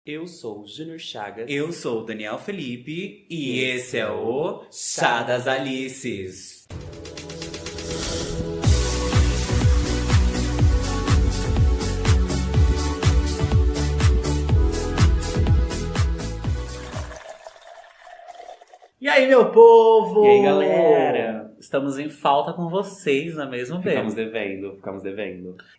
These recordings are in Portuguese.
Eu sou o Júnior Chagas. Eu sou o Daniel Felipe e esse é o Chá das Alices. E aí, meu povo? E aí, galera? Estamos em falta com vocês, não é mesmo, Bê? Ficamos devendo.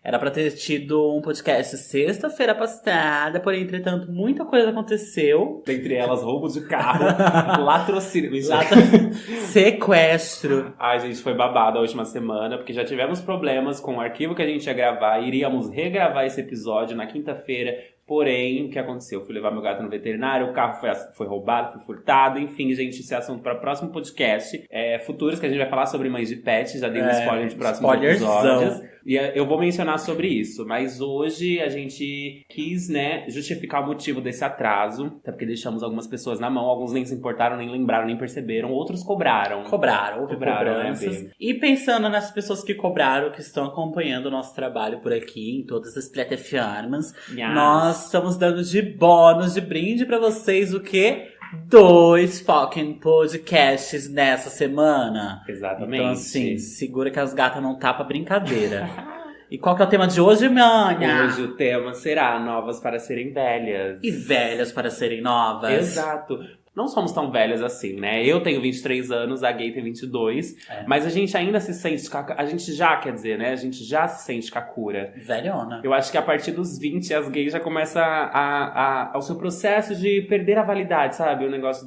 Era pra ter tido um podcast sexta-feira passada, porém, entretanto, muita coisa aconteceu. Dentre elas, roubo de carro, latrocínio. Sequestro. Ai, gente, foi babado a última semana, porque já tivemos problemas com o arquivo que a gente ia gravar. Iríamos regravar esse episódio na quinta-feira. Porém, o que aconteceu? Eu fui levar meu gato no veterinário, o carro foi roubado, foi furtado. Enfim, gente, esse é assunto para o próximo podcast. Futuros, que a gente vai falar sobre mães de pets. Já dei um spoiler de próximos episódios. E eu vou mencionar sobre isso. Mas hoje a gente quis, justificar o motivo desse atraso. Até porque deixamos algumas pessoas na mão. Alguns nem se importaram, nem lembraram, nem perceberam. Outros cobraram. Houve cobranças. E pensando nessas pessoas que cobraram, que estão acompanhando o nosso trabalho por aqui, em todas as plataformas, nós estamos dando de bônus, de brinde pra vocês, o quê? 2 fucking podcasts nessa semana. Exatamente. Então, assim, segura que as gatas não tá pra brincadeira. E qual que é o tema de hoje, manha? Hoje o tema será novas para serem velhas. E velhas para serem novas. Exato. Não somos tão velhas assim, né? Eu tenho 23 anos, a Gay tem 22. Mas a gente ainda se sente... A gente já se sente kakura. Velhona. Eu acho que a partir dos 20, as gays já começam ao seu processo de perder a validade, sabe? O negócio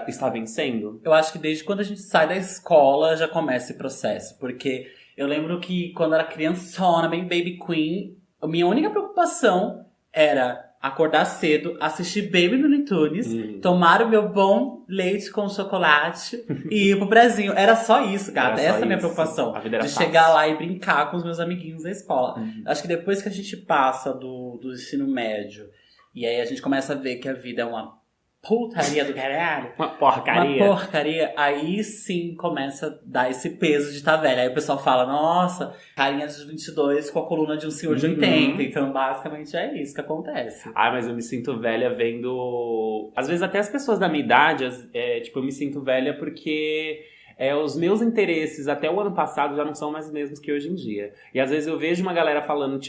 estar vencendo. Eu acho que desde quando a gente sai da escola já começa esse processo. Porque eu lembro que quando eu era criançona, bem baby queen, a minha única preocupação era acordar cedo, assistir Baby Looney Tunes, tomar o meu bom leite com chocolate e ir pro prezinho. Era só isso, gata. Essa é a minha preocupação. A vida era de fácil. chegar lá e brincar com os meus amiguinhos da escola. Acho que depois que a gente passa do ensino médio, e aí a gente começa a ver que a vida é uma putaria do caralho. Uma porcaria. Aí sim começa a dar esse peso de estar velha. Aí o pessoal fala, nossa, carinha de 22 com a coluna de um senhor de 80. Então basicamente é isso que acontece. Mas eu me sinto velha vendo... Às vezes até as pessoas da minha idade, eu me sinto velha porque... os meus interesses até o ano passado já não são mais os mesmos que hoje em dia. E às vezes eu vejo uma galera falando,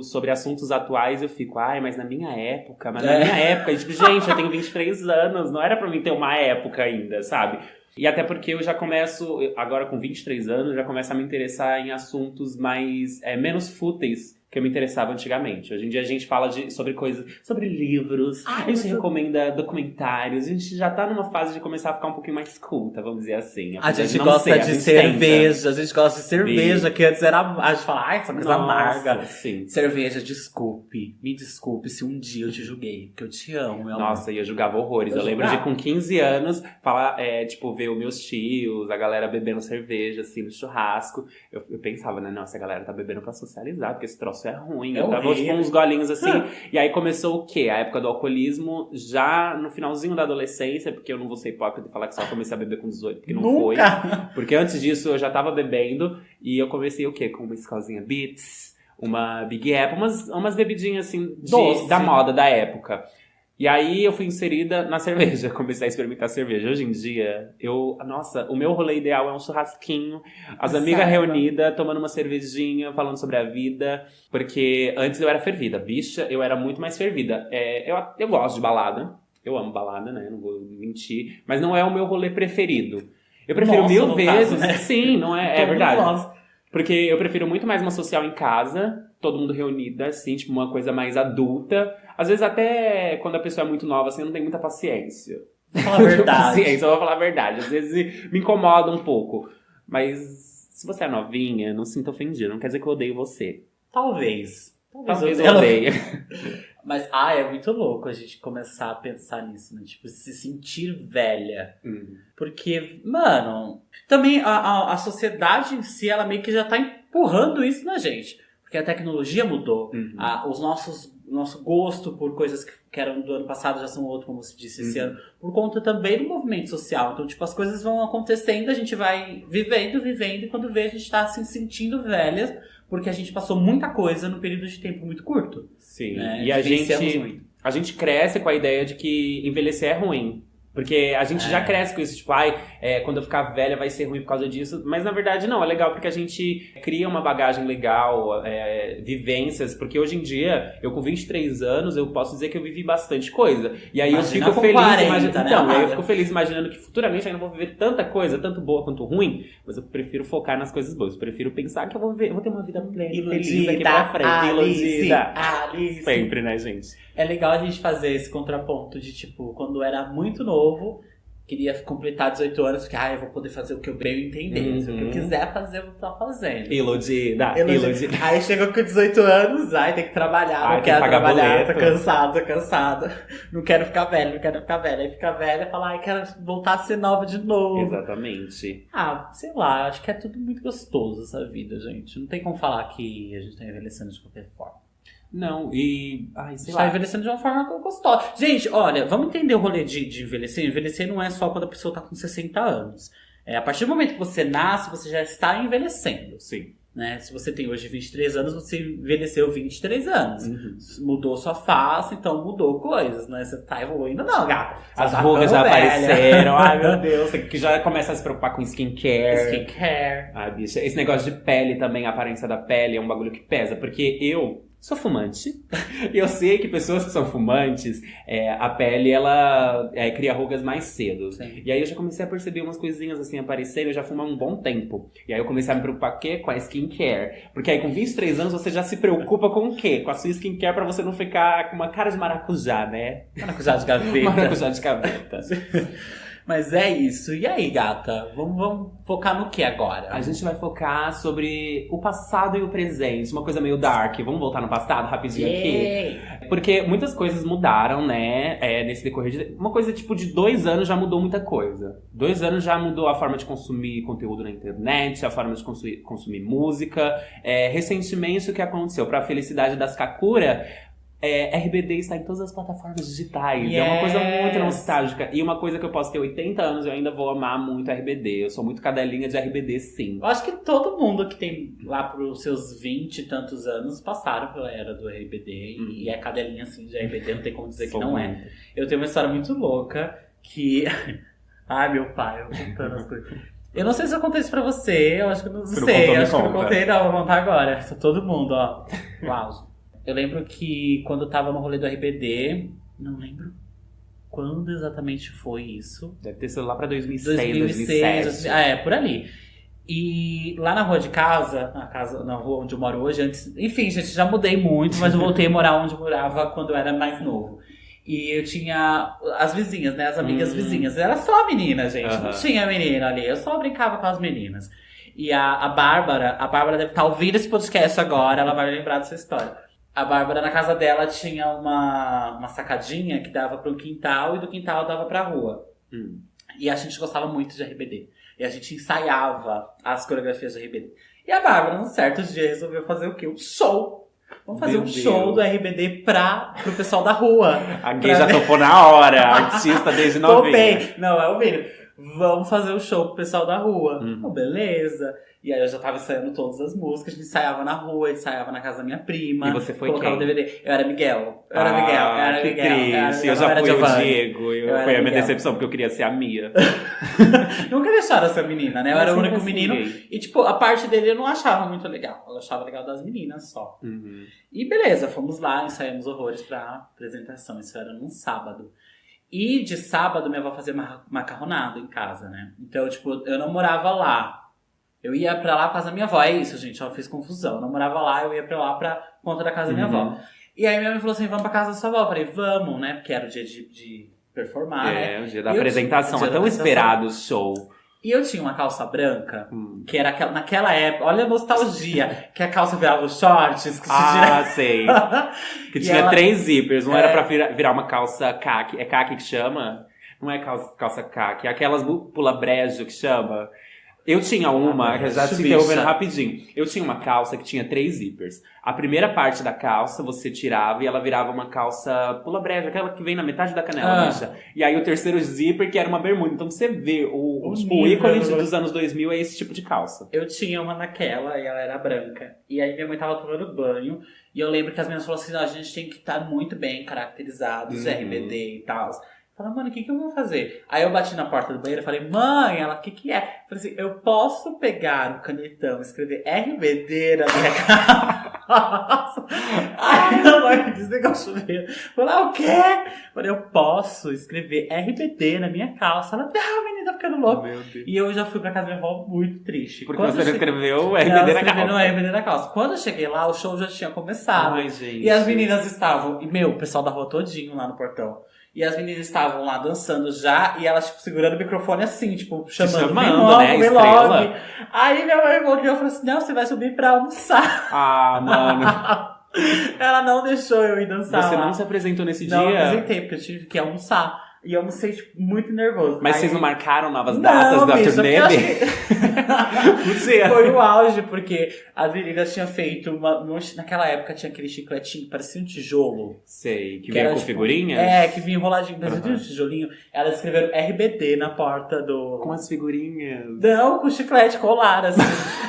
sobre assuntos atuais, eu fico, mas na minha época, gente, eu tenho 23 anos, não era pra mim ter uma época ainda, sabe? E até porque eu já começo, agora com 23 anos, já começo a me interessar em assuntos menos fúteis que eu me interessava antigamente. Hoje em dia a gente fala sobre coisas, sobre livros, a gente recomenda documentários, a gente já tá numa fase de começar a ficar um pouquinho mais culta, vamos dizer assim. A gente gosta de cerveja, que antes era... A gente fala, essa coisa amarga. Sim. Cerveja, me desculpe se um dia eu te julguei, porque eu te amo, meu amor. Nossa, e eu julgava horrores. Eu lembro de com 15 anos, falar, ver os meus tios, a galera bebendo cerveja, assim, no churrasco. Eu pensava, né, nossa, a galera tá bebendo pra socializar, porque esse troço é ruim. Eu tava com uns golinhos assim. E aí começou o quê? A época do alcoolismo, já no finalzinho da adolescência, porque eu não vou ser hipócrita e falar que só comecei a beber com 18, porque não foi. Porque antes disso eu já tava bebendo e eu comecei o quê? Com uma escolinha Beats, uma Big Apple, umas bebidinhas assim da moda da época. E aí eu fui inserida na cerveja, comecei a experimentar cerveja. Hoje em dia, o meu rolê ideal é um churrasquinho, as amigas reunidas, tomando uma cervejinha, falando sobre a vida. Porque antes eu era fervida, bicha, eu era muito mais fervida. Eu gosto de balada, eu amo balada, né, não vou mentir. Mas não é o meu rolê preferido. Eu prefiro mil vezes, né? Sim, não é verdade. Porque eu prefiro muito mais uma social em casa, todo mundo reunida, assim, uma coisa mais adulta. Às vezes até quando a pessoa é muito nova, assim, eu não tenho muita paciência. Vou falar a verdade. Eu vou falar a verdade. Às vezes me incomoda um pouco. Mas se você é novinha, não se sinta ofendida. Não quer dizer que eu odeio você. Talvez eu odeie. Mas, é muito louco a gente começar a pensar nisso, né? Se sentir velha. Porque, mano, também a sociedade em si, ela meio que já tá empurrando isso na gente. Porque a tecnologia mudou. Nosso gosto por coisas que eram do ano passado já são outro, como você disse, esse ano. Por conta também do movimento social. Então, as coisas vão acontecendo, a gente vai vivendo, e quando vê, a gente tá se sentindo velhas, porque a gente passou muita coisa num período de tempo muito curto. Sim, né? E a gente a gente cresce com a ideia de que envelhecer é ruim. Porque a gente já cresce com isso, tipo, quando eu ficar velha vai ser ruim por causa disso. Mas na verdade não, é legal porque a gente cria uma bagagem legal, vivências. Porque hoje em dia, eu com 23 anos, eu posso dizer que eu vivi bastante coisa. E aí Imagina eu fico feliz 40, né, aí eu fico feliz imaginando que futuramente eu ainda vou viver tanta coisa, tanto boa quanto ruim. Mas eu prefiro focar nas coisas boas. Eu prefiro pensar que eu vou ter uma vida plena e feliz aqui pra frente. Iludida. Sempre, né, gente? É legal a gente fazer esse contraponto de, tipo, quando eu era muito novo, queria completar 18 anos, porque, eu vou poder fazer o que eu bem entender. Se o que eu quiser fazer, eu vou estar fazendo. Iludida. Aí chegou com 18 anos, tem que trabalhar, não quero trabalhar, tô cansado. Não quero ficar velho. Aí fica velha e fala, quero voltar a ser nova de novo. Exatamente. Sei lá, acho que é tudo muito gostoso essa vida, gente. Não tem como falar que a gente tá envelhecendo de qualquer forma. Não, sei lá. A gente tá envelhecendo de uma forma gostosa. Gente, olha, vamos entender o rolê de envelhecer. Envelhecer não é só quando a pessoa tá com 60 anos. A partir do momento que você nasce, você já está envelhecendo. Sim. Né? Se você tem hoje 23 anos, você envelheceu 23 anos. Uhum. Mudou sua face, então mudou coisas, né? Você tá evoluindo, não, gata. As rugas já apareceram. Ai, meu Deus. Que já começa a se preocupar com skincare. Ai, bicha. Esse negócio de pele também, a aparência da pele é um bagulho que pesa. Porque eu sou fumante. E eu sei que pessoas que são fumantes, a pele, ela cria rugas mais cedo. Sim. E aí eu já comecei a perceber umas coisinhas assim aparecendo. Eu já fumo há um bom tempo. E aí eu comecei a me preocupar com a skincare. Porque aí com 23 anos você já se preocupa com o quê? Com a sua skincare pra você não ficar com uma cara de maracujá, né? Maracujá de gaveta. Maracujá de gaveta. Mas é isso. E aí, gata? Vamos focar no que agora? A gente vai focar sobre o passado e o presente. Uma coisa meio dark. Vamos voltar no passado rapidinho aqui? Porque muitas coisas mudaram, né? Nesse decorrer de... Uma coisa tipo de 2 anos já mudou muita coisa. 2 anos já mudou a forma de consumir conteúdo na internet, a forma de consumir música. Recentemente, o que aconteceu? Pra felicidade das Kakura... RBD está em todas as plataformas digitais. É uma coisa muito nostálgica. E uma coisa que eu posso ter 80 anos, eu ainda vou amar muito RBD. Eu sou muito cadelinha de RBD, sim. Eu acho que todo mundo que tem lá pros seus 20 e tantos anos passaram pela era do RBD. E é cadelinha, assim, de RBD. Não tem como dizer que não é. Eu tenho uma história muito louca que... Ai, meu pai, eu contando as coisas. Eu não sei se eu contei isso pra você. Eu acho que eu não sei. Eu acho que eu não contei, não. Vou contar agora. Todo mundo, ó. Uau. Eu lembro que quando eu tava no rolê do RBD, não lembro quando exatamente foi isso. Deve ter sido lá pra 2006, 2007. Por ali. E lá na rua de casa, na rua onde eu moro hoje, antes... Enfim, gente, já mudei muito, mas eu voltei a morar onde eu morava quando eu era mais novo. E eu tinha as vizinhas, né? As amigas vizinhas. Era só menina, gente. Não tinha menina ali. Eu só brincava com as meninas. E a Bárbara deve estar ouvindo esse podcast agora, ela vai lembrar dessa história. A Bárbara, na casa dela, tinha uma sacadinha que dava para o quintal e do quintal dava pra rua. E a gente gostava muito de RBD. E a gente ensaiava as coreografias de RBD. E a Bárbara, num certo dia, resolveu fazer o quê? Um show. Vamos fazer um show do RBD pro pessoal da rua. A gay já topou na hora, artista desde novinha. Topei. Não, é o vídeo. Vamos fazer o show pro pessoal da rua. Beleza. E aí eu já tava ensaiando todas as músicas, a gente ensaiava na rua, ensaiava na casa da minha prima. E você foi colocava quem? o DVD. Eu era Miguel. Que triste. Eu já fui o Diego. Foi a minha decepção, porque eu queria ser a Mia. Nunca deixaram essa menina, né? Eu era o único menino. E tipo, a parte dele eu não achava muito legal. Eu achava legal das meninas só. E beleza, fomos lá, ensaiamos horrores pra apresentação. Isso era num sábado. E de sábado minha avó fazia macarronada em casa, né? Então, tipo, eu não morava lá. Eu ia pra lá pra casa da minha avó. É isso, gente. Eu fiz confusão. Eu não morava lá, eu ia pra lá pra conta da casa da minha avó. E aí minha mãe falou assim, vamos pra casa da sua avó. Eu falei, vamos, né? Porque era o dia de performar, né? O dia da apresentação. É tão esperado o show. E eu tinha uma calça branca, que era naquela época, olha a nostalgia, que a calça virava os shorts. Que sei. Que tinha 3 zippers. Um era pra virar uma calça caque. É caque que chama? Não é calça caque. É aquelas pula brejo que chama. Eu tinha uma, já te interrompendo rapidinho. Eu tinha uma calça que tinha 3 zippers. A primeira parte da calça você tirava e ela virava uma calça pula-breja, aquela que vem na metade da canela, bicha. E aí o terceiro zíper que era uma bermuda. Então você vê, o ícone dos anos 2000 é esse tipo de calça. Eu tinha uma naquela e ela era branca. E aí minha mãe tava tomando banho. E eu lembro que as meninas falaram assim, a gente tem que estar muito bem caracterizados, RBD e tal. Falei, mano, o que eu vou fazer? Aí eu bati na porta do banheiro e falei, mãe, ela, o que é? Falei assim, eu posso pegar o canetão e escrever RBD na minha calça? Aí a mãe desligou o chuveiro. Falei, o quê? Falei, eu posso escrever RBD na minha calça. Ela, não, menina, tá ficando louca. E eu já fui pra casa da minha avó muito triste. Porque você escreveu RBD na calça. Não, RBD na calça. Quando eu cheguei lá, o show já tinha começado. Ai, gente. E as meninas estavam, e o pessoal da rua todinho lá no portão. E as meninas estavam lá dançando já, e elas, tipo, segurando o microfone assim, tipo, chamando, né, vlog. Aí minha mãe voltou e falou assim, não, você vai subir pra almoçar. Ah, mano. Ela não deixou eu ir dançar. Você lá. não se apresentou nesse dia? Não apresentei, porque eu tive que almoçar. E eu almocei, tipo, muito nervoso. Mas vocês não marcaram novas datas da turnê? Foi o auge, porque as meninas tinham feito naquela época tinha aquele chicletinho que parecia um tijolo. Sei, que vinha com tipo, figurinhas? Que vinha enroladinho, parecia um tijolinho. Elas escreveram RBD na porta do... Com as figurinhas? Não, com chiclete colar, assim.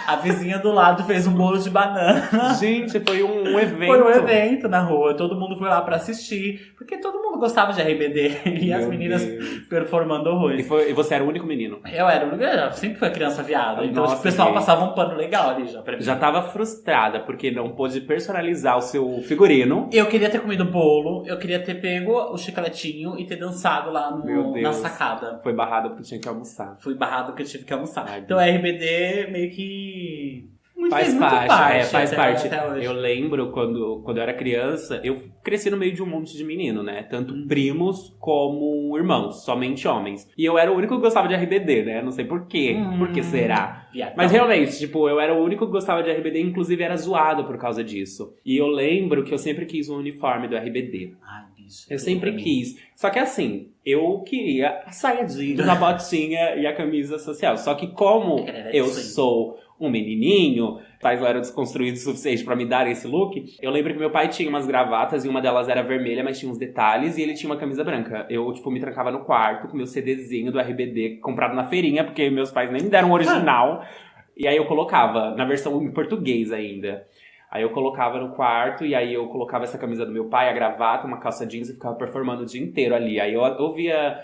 A vizinha do lado fez um bolo de banana. Gente, foi um evento. Foi um evento na rua, todo mundo foi lá pra assistir, porque todo mundo gostava de RBD. E as meninas performando horrores. E você era o único menino? Eu era o único, eu sempre fui criança viada. Então o pessoal passava um pano legal ali já pra mim. Já tava frustrada porque não pôde personalizar o seu figurino. Eu queria ter comido bolo, eu queria ter pego o chicletinho e ter dançado lá na sacada. Foi barrada porque tinha que almoçar. Fui barrado porque eu tive que almoçar. Então a RBD meio que... Faz parte. Eu lembro quando eu era criança, eu cresci no meio de um monte de menino, né? Tanto primos como irmãos, somente homens. E eu era o único que gostava de RBD, né? Não sei por quê. Por que será? Mas realmente, tipo, eu era o único que gostava de RBD, inclusive era zoado por causa disso. E eu lembro que eu sempre quis um uniforme do RBD. Ai, bicho. Eu sempre quis. Só que assim, eu queria a saia jeans, a botinha e a camisa social. Só que como eu sou um menininho, pais eram desconstruídos o suficiente pra me dar esse look. Eu lembro que meu pai tinha umas gravatas e uma delas era vermelha, mas tinha uns detalhes, e ele tinha uma camisa branca. Eu, tipo, me trancava no quarto com meu CDzinho do RBD comprado na feirinha, porque meus pais nem me deram o original. E aí eu colocava, na versão em português ainda. Aí eu colocava no quarto, e aí eu colocava essa camisa do meu pai, a gravata, uma calça jeans, e ficava performando o dia inteiro ali. Aí eu ouvia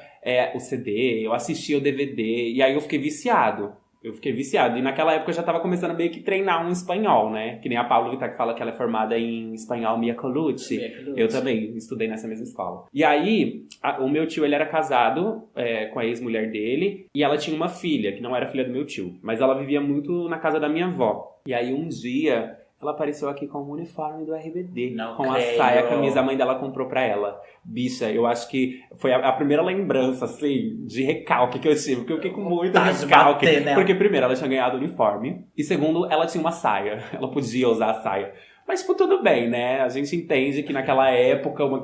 o CD, eu assistia o DVD, e aí eu fiquei viciado. E naquela época eu já tava começando meio que treinar um espanhol, né? Que nem a Pablo Vittar que fala que ela é formada em espanhol Mia Colucci. Eu também estudei nessa mesma escola. E aí, o meu tio, ele era casado com a ex-mulher dele. E ela tinha uma filha, que não era filha do meu tio. Mas ela vivia muito na casa da minha avó. E aí um dia... ela apareceu aqui com o uniforme do RBD. Com a saia, a camisa, a mãe dela comprou pra ela. Bicha, eu acho que foi a primeira lembrança, assim, de recalque que eu tive. Porque eu fiquei com muito recalque. Porque, primeiro, ela tinha ganhado o uniforme. E, segundo, ela tinha uma saia. Ela podia usar a saia. Mas, tipo, tudo bem, né? A gente entende que naquela época a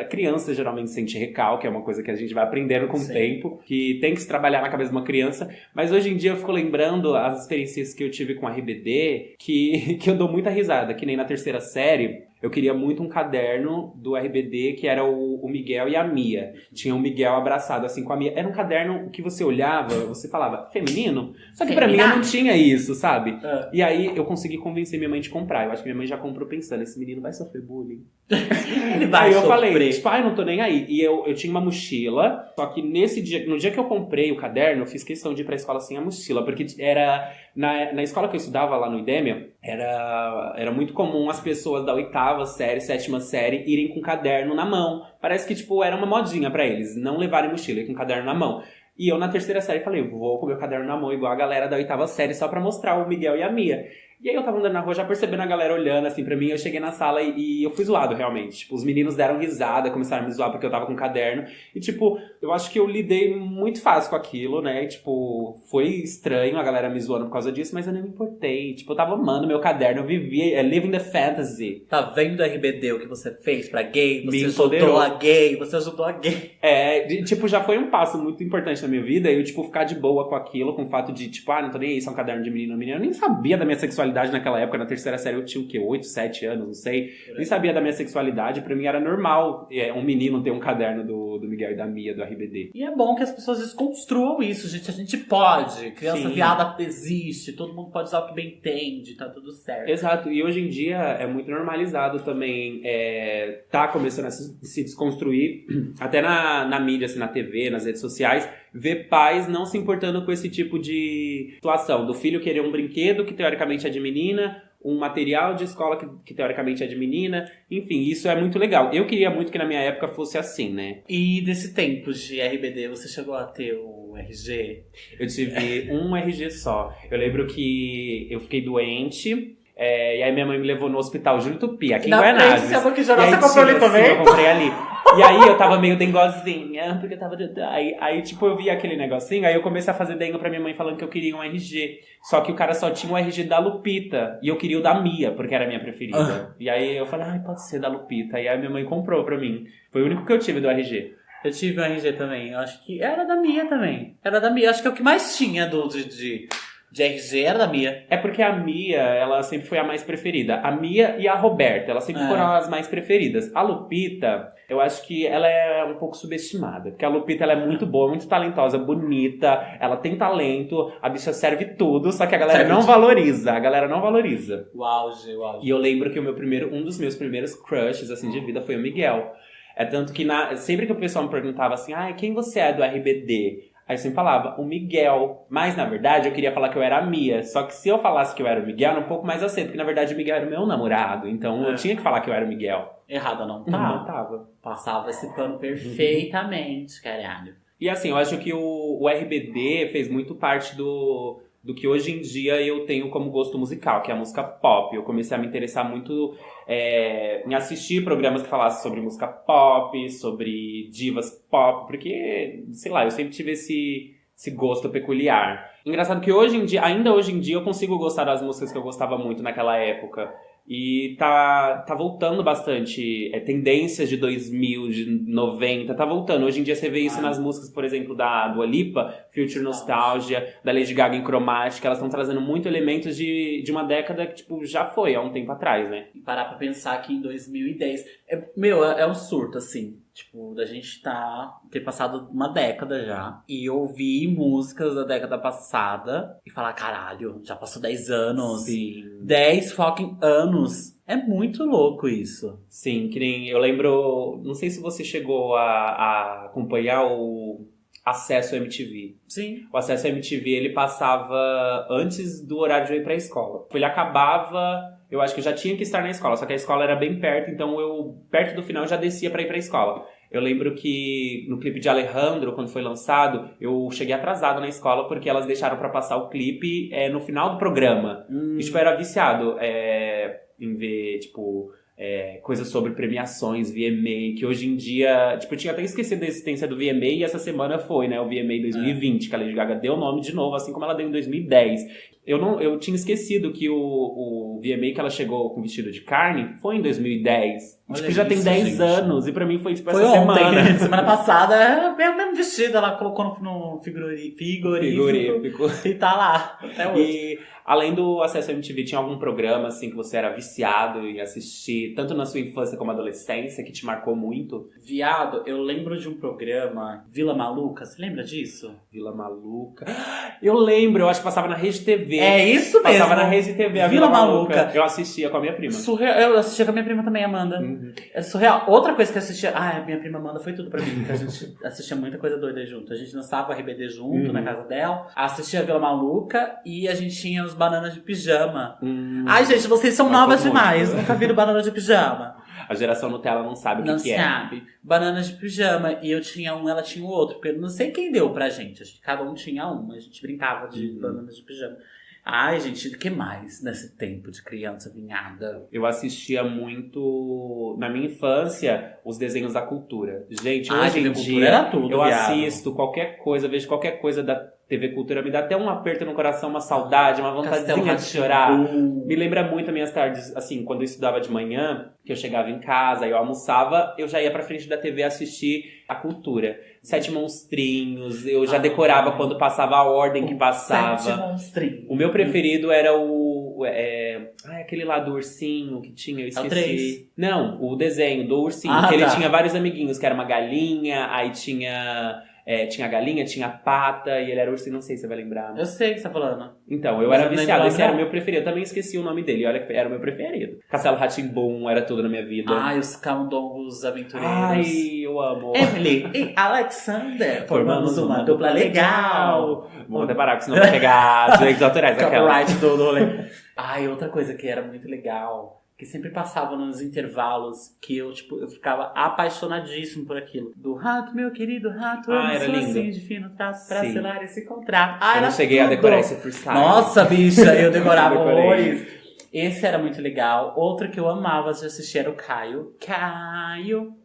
criança geralmente sente recalque, é uma coisa que a gente vai aprendendo com o tempo, que tem que se trabalhar na cabeça de uma criança. Mas hoje em dia eu fico lembrando as experiências que eu tive com RBD, que eu dou muita risada, que nem na terceira série. Eu queria muito um caderno do RBD, que era o Miguel e a Mia. Tinha o Miguel abraçado assim com a Mia. Era um caderno que você olhava, você falava, feminino? Só que pra mim eu não tinha isso, sabe? E aí eu consegui convencer minha mãe de comprar. Eu acho que minha mãe já comprou pensando, esse menino vai sofrer bullying. Ele vai aí eu falei, tipo, não tô nem aí. E eu tinha uma mochila, só que no dia que eu comprei o caderno, eu fiz questão de ir pra escola sem a mochila, porque era... Na escola que eu estudava lá no IDEMIA, era muito comum as pessoas da 8ª série, 7ª série irem com caderno na mão. Parece que, tipo, era uma modinha pra eles, não levarem mochila, ir com caderno na mão. E eu, na terceira série, falei, vou com o meu caderno na mão, igual a galera da 8ª série, só pra mostrar o Miguel e a Mia. E aí eu tava andando na rua já percebendo a galera olhando assim pra mim. Eu cheguei na sala e eu fui zoado realmente. Tipo, os meninos deram risada, começaram a me zoar porque eu tava com um caderno. E tipo, eu acho que eu lidei muito fácil com aquilo, né? E, tipo, foi estranho a galera me zoando por causa disso, mas eu nem me importei. Tipo, eu tava amando meu caderno, eu vivia, living the fantasy. Tá vendo, RBD, o que você fez pra gay? Me Você empoderou. Você ajudou a gay. Tipo, já foi um passo muito importante na minha vida. Eu, tipo, ficar de boa com aquilo, com o fato de, tipo, não tô nem aí, isso é um caderno de menino ou menina. Eu nem sabia da minha sexualidade naquela época, na terceira série eu tinha o quê? 8, 7 anos, não sei. Nem sabia da minha sexualidade, pra mim era normal um menino ter um caderno do Miguel e da Mia, do RBD. E é bom que as pessoas desconstruam isso, gente. A gente pode. Criança Sim. viada existe, todo mundo pode usar o que bem entende, tá tudo certo. Exato, e hoje em dia é muito normalizado também, tá começando a se desconstruir, até na mídia, assim, na TV, nas redes sociais, ver pais não se importando com esse tipo de situação, do filho querer um brinquedo que teoricamente é de menina, um material de escola que teoricamente é de menina, enfim, isso é muito legal. Eu queria muito que na minha época fosse assim, né? E desse tempo de RBD, você chegou a ter o RG? Eu tive um RG só. Eu lembro que eu fiquei doente. E aí minha mãe me levou no hospital Júlio Tupi, aqui em Guaianazes. Você comprou ali também? Eu comprei ali. E aí eu tava meio dengozinha, porque eu tava... Aí tipo, eu vi aquele negocinho, aí eu comecei a fazer dengo pra minha mãe falando que eu queria um RG. Só que o cara só tinha o RG da Lupita, e eu queria o da Mia, porque era a minha preferida. E aí eu falei, pode ser da Lupita. E aí minha mãe comprou pra mim. Foi o único que eu tive do RG. Eu tive um RG também, eu acho que era da Mia também. Era da Mia, acho que é o que mais tinha de RG era da Mia. É porque a Mia, ela sempre foi a mais preferida. A Mia e a Roberta, elas sempre foram as mais preferidas. A Lupita, eu acho que ela é um pouco subestimada. Porque a Lupita, ela é muito boa, muito talentosa, bonita. Ela tem talento, a bicha serve tudo, só que a galera não valoriza. A galera não valoriza. O auge. E eu lembro que um dos meus primeiros crushes, assim, de vida foi o Miguel. É tanto que sempre que o pessoal me perguntava assim, quem você é do RBD? Aí eu sempre falava, o Miguel. Mas, na verdade, eu queria falar que eu era a Mia. Só que se eu falasse que eu era o Miguel, era um pouco mais aceito. Porque, na verdade, o Miguel era o meu namorado. Então, eu tinha que falar que eu era o Miguel. Errada não tá? Não tava. Passava esse pano perfeitamente, caralho. E, assim, eu acho que o RBD fez muito parte do que hoje em dia eu tenho como gosto musical, que é a música pop. Eu comecei a me interessar muito em assistir programas que falassem sobre música pop, sobre divas pop, porque, sei lá, eu sempre tive esse gosto peculiar. Engraçado que ainda hoje em dia, eu consigo gostar das músicas que eu gostava muito naquela época. E tá voltando bastante. Tendências de 2000, de 90, tá voltando. Hoje em dia você vê isso nas músicas, por exemplo, da Dua Lipa, Future Nostalgia, da Lady Gaga em Chromatic. Elas estão trazendo muito elementos de uma década que, tipo, já foi há um tempo atrás, né? E parar pra pensar que em 2010... é um surto, assim. Tipo, da gente ter passado uma década já. E ouvir músicas da década passada e falar, caralho, já passou 10 anos. Sim. 10 fucking anos. É muito louco isso. Sim, que nem eu lembro... Não sei se você chegou a acompanhar o Acesso MTV. Sim. O Acesso MTV, ele passava antes do horário de eu ir pra escola. Ele acabava... Eu acho que eu já tinha que estar na escola, só que a escola era bem perto, então perto do final, já descia pra ir pra escola. Eu lembro que no clipe de Alejandro, quando foi lançado, eu cheguei atrasado na escola porque elas deixaram pra passar o clipe no final do programa. E, tipo, eu era viciado em ver, tipo... coisas sobre premiações, VMA, que hoje em dia... Tipo, eu tinha até esquecido da existência do VMA e essa semana foi, né? O VMA 2020, que a Lady Gaga deu o nome de novo, assim como ela deu em 2010. Eu tinha esquecido que o VMA que ela chegou com vestido de carne foi em 2010. Olha tipo, já tem 10 anos. E pra mim foi, tipo, foi essa ontem, semana. Né? Semana passada, é o mesmo vestido. Ela colocou no frigorífico. E tá lá, até hoje. E além do Acesso MTV, tinha algum programa, assim, que você era viciado em assistir, tanto na sua infância como adolescência, que te marcou muito? Viado, eu lembro de um programa, Vila Maluca, você lembra disso? Vila Maluca. Eu lembro, eu acho que passava na Rede TV. É isso mesmo. Passava na Rede TV, a Vila Maluca. Eu assistia com a minha prima. Surreal. Eu assistia com a minha prima também, Amanda. É surreal. Outra coisa que eu assistia... minha prima Amanda foi tudo pra mim, que a gente assistia muita coisa doida junto. A gente dançava RBD junto, na casa dela. Assistia a Vila Maluca e a gente tinha os Bananas de Pijama. Ai, gente, vocês são novas demais. Nunca viram Banana de Pijama. A geração Nutella não sabe o que é. Não sabe. Bananas de Pijama. E eu tinha um, ela tinha o outro. Porque eu não sei quem deu pra gente. Acho que cada um tinha um. A gente brincava de Bananas de Pijama. Ai, gente, o que mais nesse tempo de criança vinhada? Eu assistia muito, na minha infância, os desenhos da Cultura. Gente, hoje em dia, era tudo, eu viado. assisto qualquer coisa, vejo qualquer coisa da TV Cultura, me dá até um aperto no coração, uma saudade, uma vontadezinha de chorar. Me lembra muito as minhas tardes, assim, quando eu estudava de manhã, que eu chegava em casa, eu almoçava, eu já ia pra frente da TV assistir a Cultura. Sete Monstrinhos, eu já decorava quando passava a ordem que passava. Sete Monstrinhos. O meu preferido era aquele lá do ursinho que tinha, eu esqueci. É o 3. Não, o desenho do ursinho, que ele tinha vários amiguinhos, que era uma galinha, aí tinha a galinha, tinha a pata, e ele era ursinho, não sei se você vai lembrar. Eu sei o que você tá falando. Então, eu era viciado, esse era o meu preferido. Eu também esqueci o nome dele, olha que era o meu preferido. Castelo Rá-Tim-Bum era tudo na minha vida. Ai, os Camundongos Aventureiros. Ai, eu amo. Emily e Alexander, formamos uma dupla legal. Vamos até parar, porque senão vai pegar direitos autorais. Copyright do rolê. Ai, outra coisa que era muito legal, que sempre passava nos intervalos, que eu ficava apaixonadíssimo por aquilo. Do rato, meu querido rato, era lindo. Assim de fino traço pra selar esse contrato. Ah, eu não cheguei a decorar esse freestyle. Nossa, bicha, eu decorava horrores. Esse era muito legal. Outro que eu amava de assistir era o Caio. Caio.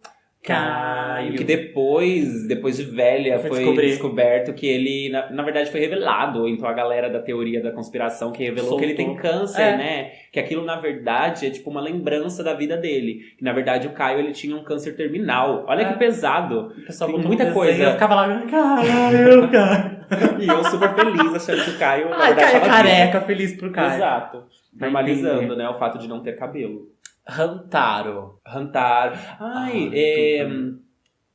Que depois de velha, foi descoberto que ele, na verdade, foi revelado. Então a galera da teoria da conspiração que revelou que ele tem câncer, né? Que aquilo, na verdade, é tipo uma lembrança da vida dele. Que, na verdade, o Caio, ele tinha um câncer terminal. Olha que pesado. O pessoal tem muita coisa. Eu ficava lá, Caio. E eu super feliz, achando que o Caio... Ai, Caio careca, feliz pro Caio. Exato. Normalizando, né, o fato de não ter cabelo. Hantaro.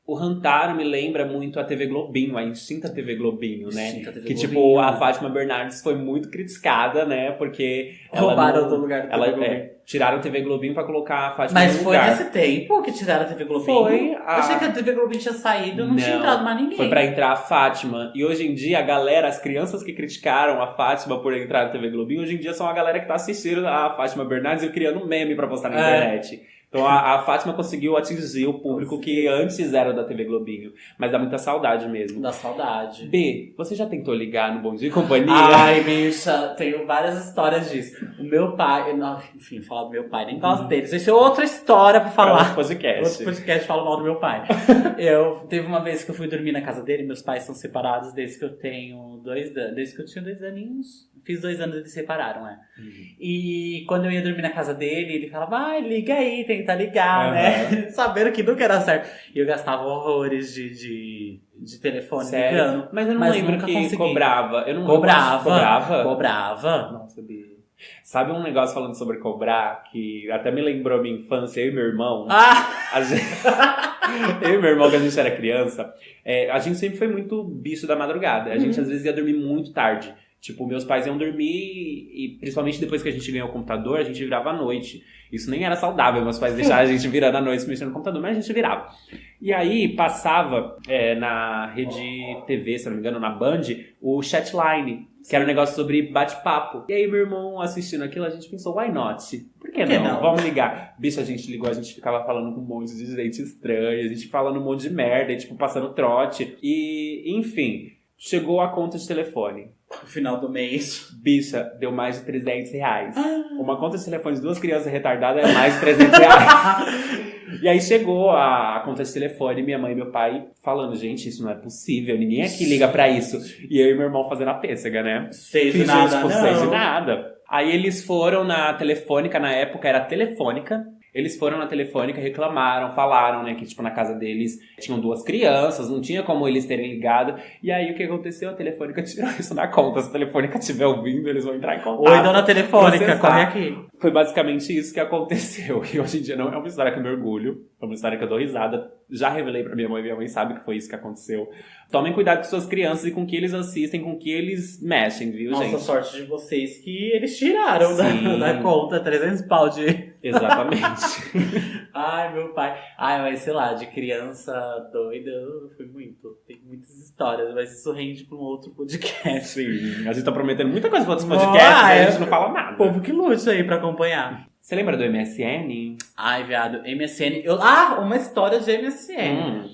O Hantaro me lembra muito a TV Globinho, a extinta TV Globinho, né? TV que, Globinho. tipo, a Fátima Bernardes foi muito criticada, né? Porque roubaram do lugar da TV Globinho. Tiraram a TV Globinho pra colocar a Fátima Mas no foi lugar. nesse tempo que tiraram a TV Globinho? Foi. Eu achei que a TV Globinho tinha saído, não tinha entrado mais ninguém. Foi pra entrar a Fátima. E hoje em dia, a galera, as crianças que criticaram a Fátima por entrar na TV Globinho, hoje em dia são a galera que tá assistindo a Fátima Bernardes e criando meme pra postar na internet. Então a Fátima conseguiu atingir o público que antes era da TV Globinho. Mas dá muita saudade mesmo. Dá saudade. B, você já tentou ligar no Bom Dia e Companhia? Ai, bicha, tenho várias histórias disso. O meu pai, enfim, falar do meu pai, nem gosto dele. Isso é outra história pra falar. Outro podcast. Outro podcast fala mal do meu pai. Teve uma vez que eu fui dormir na casa dele, meus pais são separados desde que eu tenho 2 anos. Desde que eu tinha 2 aninhos. Fiz 2 anos e eles separaram, E quando eu ia dormir na casa dele, ele falava, liga aí, tenta ligar, né? Sabendo que nunca era certo. E eu gastava horrores de telefone ligando. Mas eu não lembro que consegui. Cobrava. Eu não Cobrava. Nossa, Bi. Sabe um negócio falando sobre cobrar, que até me lembrou a minha infância, eu e meu irmão. Eu e meu irmão, quando a gente era criança, a gente sempre foi muito bicho da madrugada. A gente às vezes ia dormir muito tarde. Tipo, meus pais iam dormir e principalmente depois que a gente ganhou o computador, a gente virava à noite. Isso nem era saudável, meus pais deixaram a gente virando à noite mexendo no computador, mas a gente virava. E aí passava na rede TV, se não me engano, na Band, o Chatline, que era um negócio sobre bate-papo. E aí meu irmão assistindo aquilo, a gente pensou, why not? Por que não? Vamos ligar. Bicho, a gente ligou, a gente ficava falando com um monte de gente estranha, a gente falando um monte de merda, e, tipo, passando trote. E, enfim, chegou a conta de telefone. No final do mês. Bicha, deu mais de R$300. Uma conta de telefone de 2 crianças retardadas é mais de R$300. E aí chegou a conta de telefone, minha mãe e meu pai falando, gente, isso não é possível, ninguém aqui liga pra isso. E eu e meu irmão fazendo a pêssega, né? Sei de nada, sei de nada. Aí eles foram na Telefônica, na época era Telefônica. Eles foram na Telefônica, reclamaram, falaram, né, que tipo na casa deles tinham 2 crianças, não tinha como eles terem ligado. E aí o que aconteceu? A Telefônica tirou isso da conta. Se a Telefônica estiver ouvindo, eles vão entrar em contato. Oi, dona Telefônica, corre aqui. Foi basicamente isso que aconteceu. E hoje em dia não é uma história que eu me orgulho, é uma história que eu dou risada. Já revelei pra minha mãe sabe que foi isso que aconteceu. Tomem cuidado com suas crianças e com o que eles assistem, com o que eles mexem, viu, gente? Nossa, sorte de vocês que eles tiraram da conta 300 pau de... Exatamente. Ai, meu pai. Ai, mas sei lá, de criança doida, eu fui muito. Tem muitas histórias, mas isso rende pra um outro podcast. Sim, a gente tá prometendo muita coisa pra outros podcasts, a gente não fala nada. O povo que lute aí pra acompanhar. Você lembra do MSN? Ai, viado, MSN... uma história de MSN.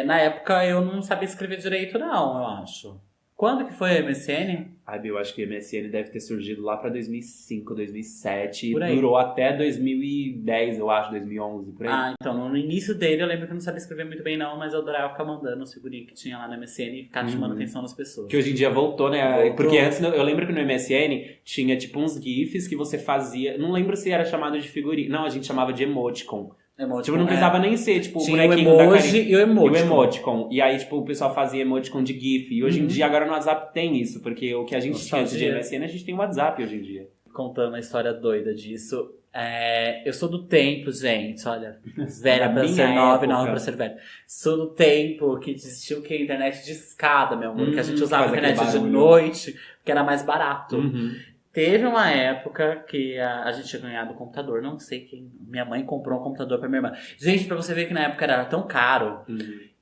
Na época eu não sabia escrever direito, não, eu acho. Quando que foi a MSN? Eu acho que o MSN deve ter surgido lá pra 2005, 2007. Por aí. Durou até 2010, eu acho, 2011, por aí. Ah, então no início dele eu lembro que eu não sabia escrever muito bem não, mas eu adorava ficar mandando os figurinhos que tinha lá no MSN e ficar chamando atenção das pessoas. Que hoje em dia voltou, né? Voltou. Porque antes, eu lembro que no MSN tinha tipo uns GIFs que você fazia... Não lembro se era chamado de figurinha. Não, a gente chamava de emoticon. Emoticon, não precisava nem ser, tipo, o bonequinho da carinha. E o emoticon. E aí, tipo, o pessoal fazia emoticon de GIF. E hoje em dia, agora no WhatsApp tem isso. Porque o que a gente tinha de MSN, a gente tem o WhatsApp hoje em dia. Contando a história doida disso. Eu sou do tempo, gente, olha. Velha pra ser nova e nova pra ser velha. Sou do tempo que existia o que? Internet de escada, meu amor. Que a gente usava a internet de noite, que era mais barato. Teve uma época que a gente tinha ganhado um computador, não sei quem. Minha mãe comprou um computador pra minha irmã. Gente, pra você ver que na época era tão caro,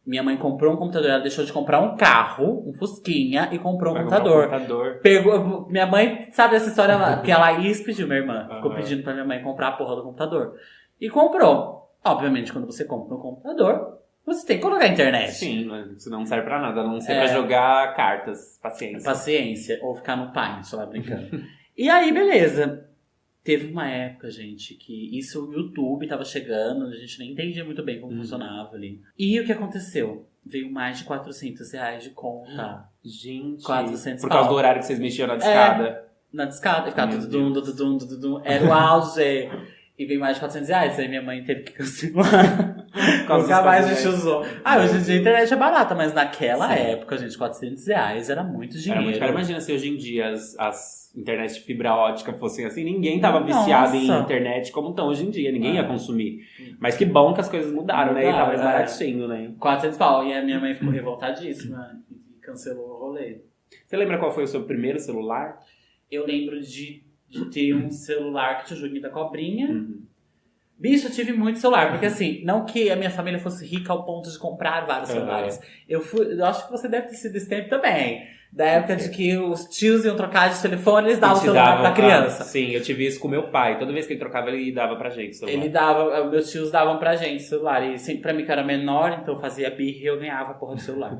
minha mãe comprou um computador, ela deixou de comprar um carro, um Fusquinha, e comprou um computador. Pegou, minha mãe, sabe essa história lá? Porque a Laís pediu, minha irmã, ficou pedindo pra minha mãe comprar a porra do computador. E comprou. Obviamente, quando você compra um computador, você tem que colocar a internet. Sim, isso não serve pra nada, a não ser pra jogar cartas. Paciência. Ou ficar no Paint, lá brincando. E aí, beleza. Teve uma época, gente, que isso o YouTube tava chegando, a gente nem entendia muito bem como funcionava ali. E o que aconteceu? Veio mais de R$400 de conta. Gente, 400 por causa do horário que vocês mexiam na discada. Na discada, ficava tudum. Era o auge. E veio mais de R$400, aí minha mãe teve que cancelar. Nunca mais a gente usou. Hoje em dia a internet é barata, mas naquela época, gente, R$400 era muito dinheiro. Era muito caro. Imagina se hoje em dia as internet de fibra ótica fossem assim, ninguém tava viciado em internet como estão hoje em dia, ninguém ia consumir. Mas que bom que as coisas mudaram, né? E tá mais baratinho, né? R$400. E a minha mãe ficou revoltadíssima e cancelou o rolê. Você lembra qual foi o seu primeiro celular? Eu lembro de ter um celular que tinha o joguinho da cobrinha. Bicho, eu tive muito celular, porque assim, não que a minha família fosse rica ao ponto de comprar vários celulares. Eu acho que você deve ter sido desse tempo também. Da época de que os tios iam trocar de telefone, eles davam o celular pra criança. Sim, eu tive isso com meu pai. Toda vez que ele trocava, ele dava pra gente celular. Ele dava, meus tios davam pra gente celular. E sempre pra mim que eu era menor, então eu fazia birra e eu ganhava a porra do celular.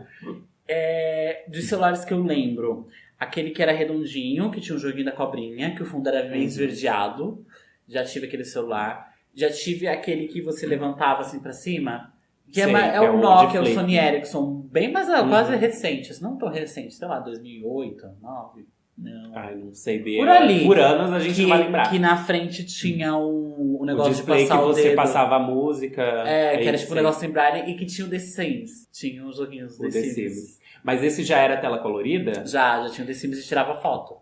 Dos celulares que eu lembro, aquele que era redondinho, que tinha um joguinho da cobrinha, que o fundo era meio esverdeado. Já tive aquele celular. Já tive aquele que você levantava assim pra cima. Que é o Nokia, o Sony Ericsson, bem mais quase recentes. Não tão recentes, sei lá, 2008, 2009. Não. Não sei bem. Por ali. Por anos a gente não vai lembrar. Que na frente tinha o negócio de passar que o você dedo. passava a música. Que era tipo um negócio em braille e que tinha o The Sims. Tinha os joguinhos do The Sims. Mas esse já era tela colorida? Já tinha o The Sims e tirava foto.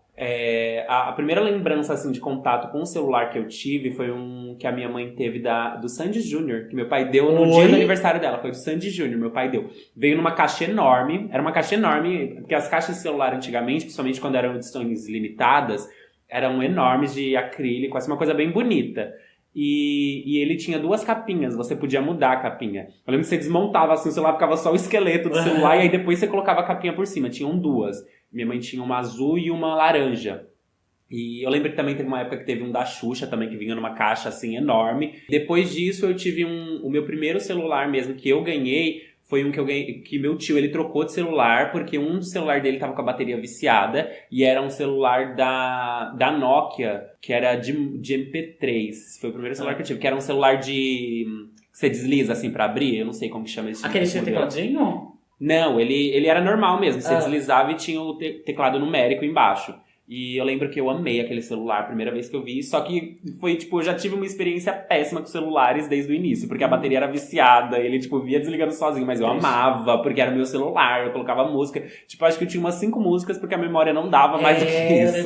A primeira lembrança assim, de contato com o celular que eu tive foi um que a minha mãe teve do Sandy Júnior, que meu pai deu no dia do aniversário dela. Foi do Sandy Júnior, meu pai deu. Veio numa caixa enorme. Era uma caixa enorme, porque as caixas de celular antigamente, principalmente quando eram edições limitadas, eram enormes de acrílico, assim, uma coisa bem bonita. E ele tinha 2 capinhas, você podia mudar a capinha. Eu lembro que você desmontava assim, o celular ficava só o esqueleto do celular e aí depois você colocava a capinha por cima. Tinham 2. Minha mãe tinha uma azul e uma laranja. E eu lembro que também teve uma época que teve um da Xuxa também, que vinha numa caixa assim enorme. Depois disso eu tive o meu primeiro celular mesmo que eu ganhei. Foi um que eu ganhei, que meu tio ele trocou de celular, porque um celular dele tava com a bateria viciada, e era um celular da Nokia, que era de MP3. Foi o primeiro celular que eu tive, que era um celular que você desliza assim pra abrir, eu não sei como que chama esse tipo. Aquele tinha tecladinho? Não, ele era normal mesmo, você deslizava e tinha o teclado numérico embaixo. E eu lembro que eu amei aquele celular a primeira vez que eu vi, só que foi, tipo, eu já tive uma experiência péssima com celulares desde o início, porque a bateria era viciada, ele, tipo, via desligando sozinho, mas eu amava, porque era meu celular, eu colocava música, tipo, acho que eu tinha umas 5 músicas, porque a memória não dava mais do que isso.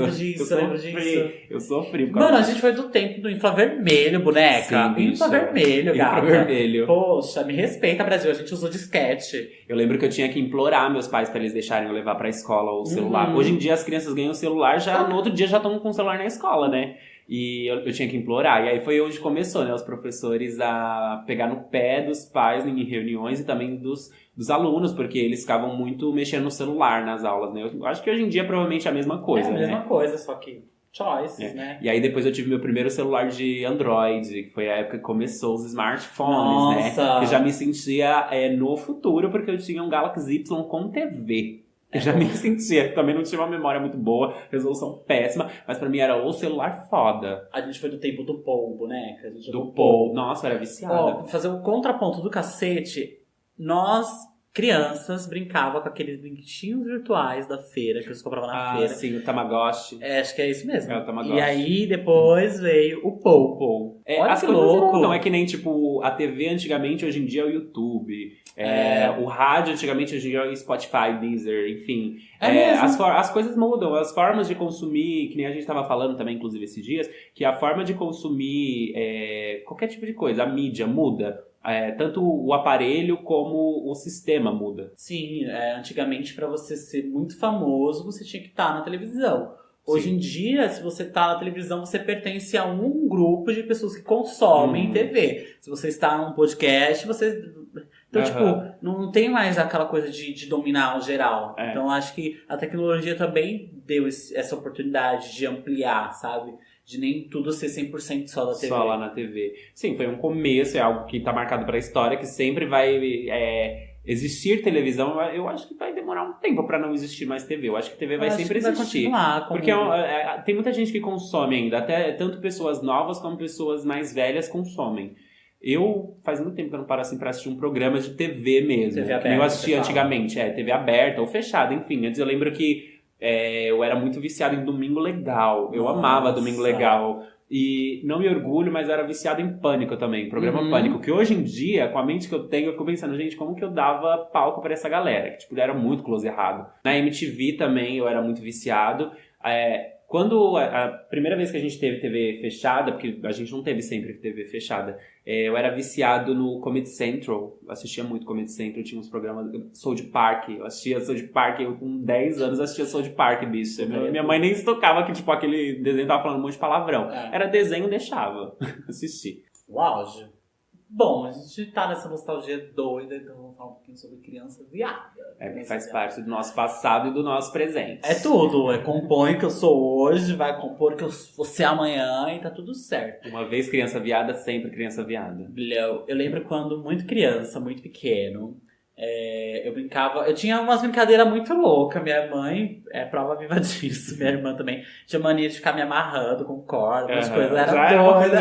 Eu lembro disso. Eu sofri. Mano, a gente foi do tempo do infravermelho, boneca. Sim, infravermelho, gata. Infravermelho. Poxa, me respeita, Brasil, a gente usou disquete. Eu lembro que eu tinha que implorar meus pais pra eles deixarem eu levar pra escola o celular. Hoje em dia as crianças ganham o celular, já no outro dia já estão com o celular na escola, né? E eu tinha que implorar. E aí foi onde começou, né? Os professores a pegar no pé dos pais em reuniões e também dos alunos, porque eles ficavam muito mexendo no celular nas aulas, né? Eu acho que hoje em dia provavelmente é a mesma coisa, né? É a mesma coisa, só que choices, né? E aí depois eu tive meu primeiro celular de Android, que foi a época que começou os smartphones, né? Que eu já me sentia no futuro, porque eu tinha um Galaxy Y com TV. Eu já me sentia, também não tinha uma memória muito boa, resolução péssima, mas pra mim era o celular foda. A gente foi do tempo do polvo, né? Que a gente do polvo. Nossa, eu era viciada. Ó, fazer um contraponto do cacete, nós, crianças, brincava com aqueles brinquedinhos virtuais da feira, que você comprava na feira. Sim, o Tamagotchi. Acho que é isso mesmo. É o Tamagotchi. E aí, depois veio o polvo. Olha que louco. Não é que nem, tipo, a TV antigamente, hoje em dia é o YouTube. O rádio antigamente, hoje em dia é o Spotify, Deezer, enfim. As coisas mudam. As formas de consumir, que nem a gente tava falando também, inclusive, esses dias, que a forma de consumir qualquer tipo de coisa, a mídia muda. Tanto o aparelho como o sistema muda. Sim, antigamente pra você ser muito famoso, você tinha que estar na televisão. Hoje em dia, se você tá na televisão, você pertence a um grupo de pessoas que consomem TV. Se você está num podcast, você... Então, tipo, não tem mais aquela coisa de dominar o geral. Então, acho que a tecnologia também deu essa oportunidade de ampliar, sabe? De nem tudo ser 100% só da TV. Só lá na TV. Sim, foi um começo, é algo que tá marcado pra história, que sempre vai... existir televisão, eu acho que vai demorar um tempo pra não existir mais TV. Eu acho que TV vai sempre existir. Porque tem muita gente que consome ainda, até tanto pessoas novas como pessoas mais velhas consomem. Faz muito tempo que eu não paro assim pra assistir um programa de TV mesmo. TV aberta, que eu assistia antigamente, TV aberta ou fechada, enfim. Antes eu lembro que eu era muito viciado em Domingo Legal. Eu amava Domingo Legal. E não me orgulho, mas eu era viciado em Pânico também, programa Pânico. Que hoje em dia, com a mente que eu tenho, eu fico pensando, gente, como que eu dava palco pra essa galera? Que, tipo, era muito close errado. Na MTV também eu era muito viciado. Quando a primeira vez que a gente teve TV fechada, porque a gente não teve sempre TV fechada, eu era viciado no Comedy Central. Eu assistia muito Comedy Central, tinha uns programas... South Park, eu assistia South Park, eu com 10 anos assistia South Park, bicho. Minha mãe nem se tocava que, tipo, aquele desenho tava falando um monte de palavrão. Era desenho, deixava assistir. O auge. Bom, a gente tá nessa nostalgia doida, então vamos falar um pouquinho sobre criança viada. Que faz parte do nosso passado e do nosso presente. É tudo, compõe o que eu sou hoje, vai compor o que eu vou ser amanhã e tá tudo certo. Uma vez criança viada, sempre criança viada. Eu lembro quando muito criança, muito pequeno, eu brincava, eu tinha umas brincadeiras muito loucas. Minha mãe é prova viva disso, minha irmã também tinha mania de ficar me amarrando com corda, umas coisas, era doida.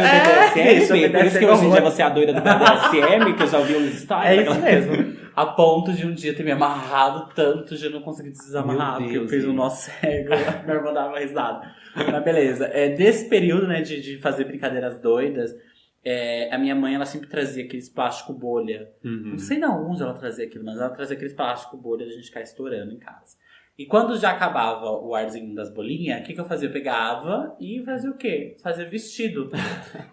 Por isso que hoje em dia você é a doida do BDSM, que eu já ouvi uns stories. É isso mesmo. A ponto de um dia ter me amarrado tanto de eu não conseguir desamarrar, porque eu fiz um nó cego. Minha irmã dava uma risada. Mas beleza. Desse período, né, de fazer brincadeiras doidas, a minha mãe, ela sempre trazia aqueles plástico bolha. Não sei de onde ela trazia aquilo, mas ela trazia aqueles plástico bolha da gente ficar estourando em casa. E quando já acabava o arzinho das bolinhas, o que eu fazia? Eu pegava e fazia o quê? Fazia vestido.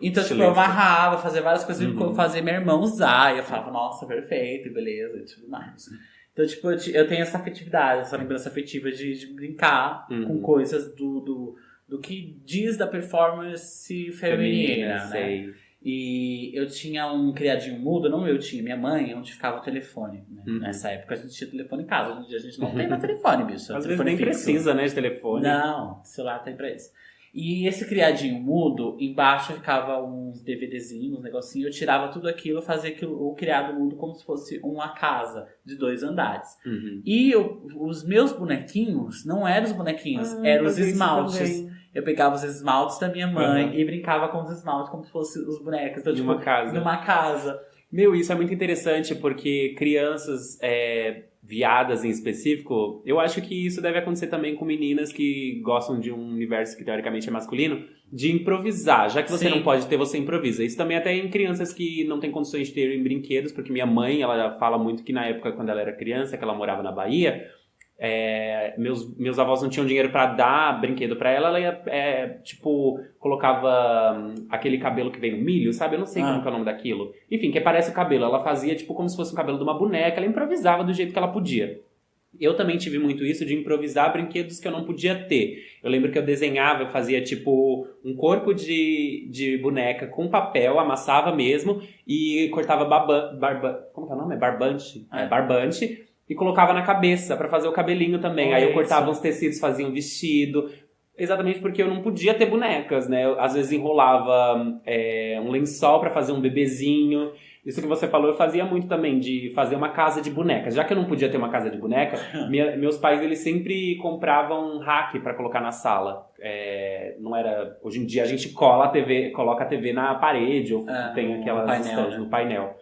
Então, tipo, eu amarrava, fazia várias coisas, fazia meu irmão usar. E eu falava, nossa, perfeito, beleza, e tudo mais. Então, tipo, eu tenho essa afetividade, essa lembrança afetiva de brincar com coisas do que diz da performance feminina, né? Sei. E eu tinha um criadinho mudo, não eu tinha, minha mãe, onde ficava o telefone. Né? Nessa época a gente tinha telefone em casa, hoje em dia a gente não tem mais telefone, bicho. Às vezes nem precisa, né, de telefone. Não, o celular tem pra isso. E esse criadinho mudo, embaixo ficava uns DVDzinhos, uns negocinhos, eu tirava tudo aquilo, fazia o criado mudo como se fosse uma casa de 2 andares. E os meus bonequinhos, não eram os bonequinhos, eram os esmaltes. Eu pegava os esmaltes da minha mãe e brincava com os esmaltes como se fossem os bonecos. Então, numa casa. Meu, isso é muito interessante porque crianças viadas em específico, eu acho que isso deve acontecer também com meninas que gostam de um universo que teoricamente é masculino, de improvisar. Já que você não pode ter, você improvisa. Isso também até em crianças que não têm condições de ter em brinquedos, porque minha mãe, ela fala muito que na época, quando ela era criança, que ela morava na Bahia, meus avós não tinham dinheiro pra dar brinquedo pra ela. Ela ia, colocava aquele cabelo que vem no milho, sabe? Eu não sei como que é o nome daquilo. Enfim, que parece o cabelo. Ela fazia, como se fosse o cabelo de uma boneca. Ela improvisava do jeito que ela podia. Eu também tive muito isso de improvisar brinquedos que eu não podia ter. Eu lembro que eu desenhava, eu fazia, um corpo de boneca com papel, amassava mesmo e cortava como que é o nome? Barbante. Barbante. E colocava na cabeça pra fazer o cabelinho também. Aí eu cortava uns tecidos, fazia um vestido. Exatamente porque eu não podia ter bonecas, né? Eu, às vezes enrolava um lençol pra fazer um bebezinho. Isso que você falou, eu fazia muito também, de fazer uma casa de bonecas. Já que eu não podia ter uma casa de boneca, meus pais, eles sempre compravam um rack pra colocar na sala. Não era... Hoje em dia a gente coloca a TV na parede, ou tem aquelas estantes no painel.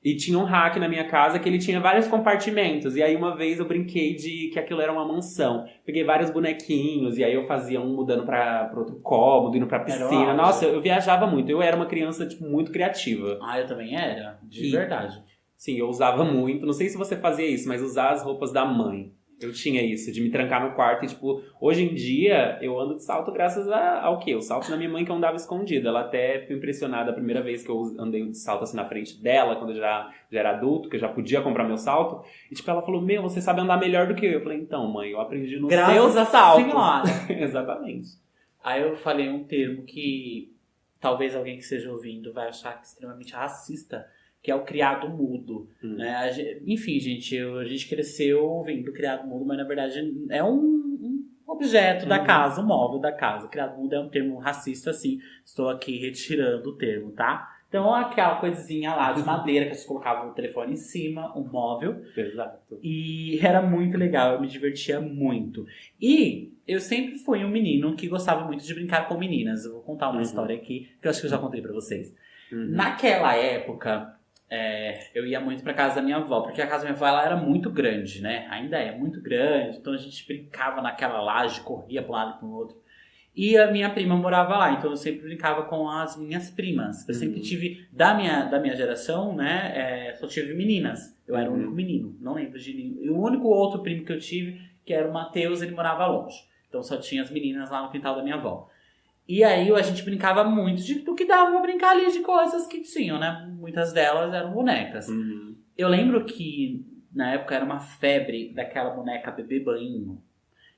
E tinha um rack na minha casa que ele tinha vários compartimentos. E aí uma vez eu brinquei de que aquilo era uma mansão. Peguei vários bonequinhos e aí eu fazia um mudando pra outro cômodo, indo pra piscina. Nossa, eu viajava muito. Eu era uma criança, tipo, muito criativa. Eu também era. De verdade. Sim, eu usava muito. Não sei se você fazia isso, mas usar as roupas da mãe. Eu tinha isso, de me trancar no quarto e, tipo, hoje em dia eu ando de salto graças ao quê? O salto da minha mãe que eu andava escondido. Ela até ficou impressionada a primeira vez que eu andei de salto assim na frente dela, quando eu já era adulto, que eu já podia comprar meu salto. E, tipo, ela falou, você sabe andar melhor do que eu. Eu falei, então, mãe, eu aprendi nos seus saltos. Exatamente. Aí eu falei um termo que talvez alguém que esteja ouvindo vai achar extremamente racista, que é o criado mudo, né? Enfim, gente, a gente cresceu ouvindo criado mudo, mas na verdade é um objeto da casa, um móvel da casa. Criado mudo é um termo racista, assim, estou aqui retirando o termo, tá? Então, aquela coisinha lá de madeira que você colocava o telefone em cima, um móvel. Exato. E era muito legal, eu me divertia muito. E eu sempre fui um menino que gostava muito de brincar com meninas. Eu vou contar uma história aqui, que eu acho que eu já contei pra vocês. Naquela época... eu ia muito pra casa da minha avó, porque a casa da minha avó ela era muito grande, né? Ainda é muito grande, então a gente brincava naquela laje, corria pra um lado e pro outro. E a minha prima morava lá, então eu sempre brincava com as minhas primas. Eu sempre tive, da minha geração, né? Só tive meninas. Eu era o único menino, não lembro de nenhum. E o único outro primo que eu tive, que era o Matheus, ele morava longe. Então só tinha as meninas lá no quintal da minha avó. E aí a gente brincava muito do que dava pra brincar ali de coisas que tinham, né? Muitas delas eram bonecas. Eu lembro que na época era uma febre daquela boneca bebê banho.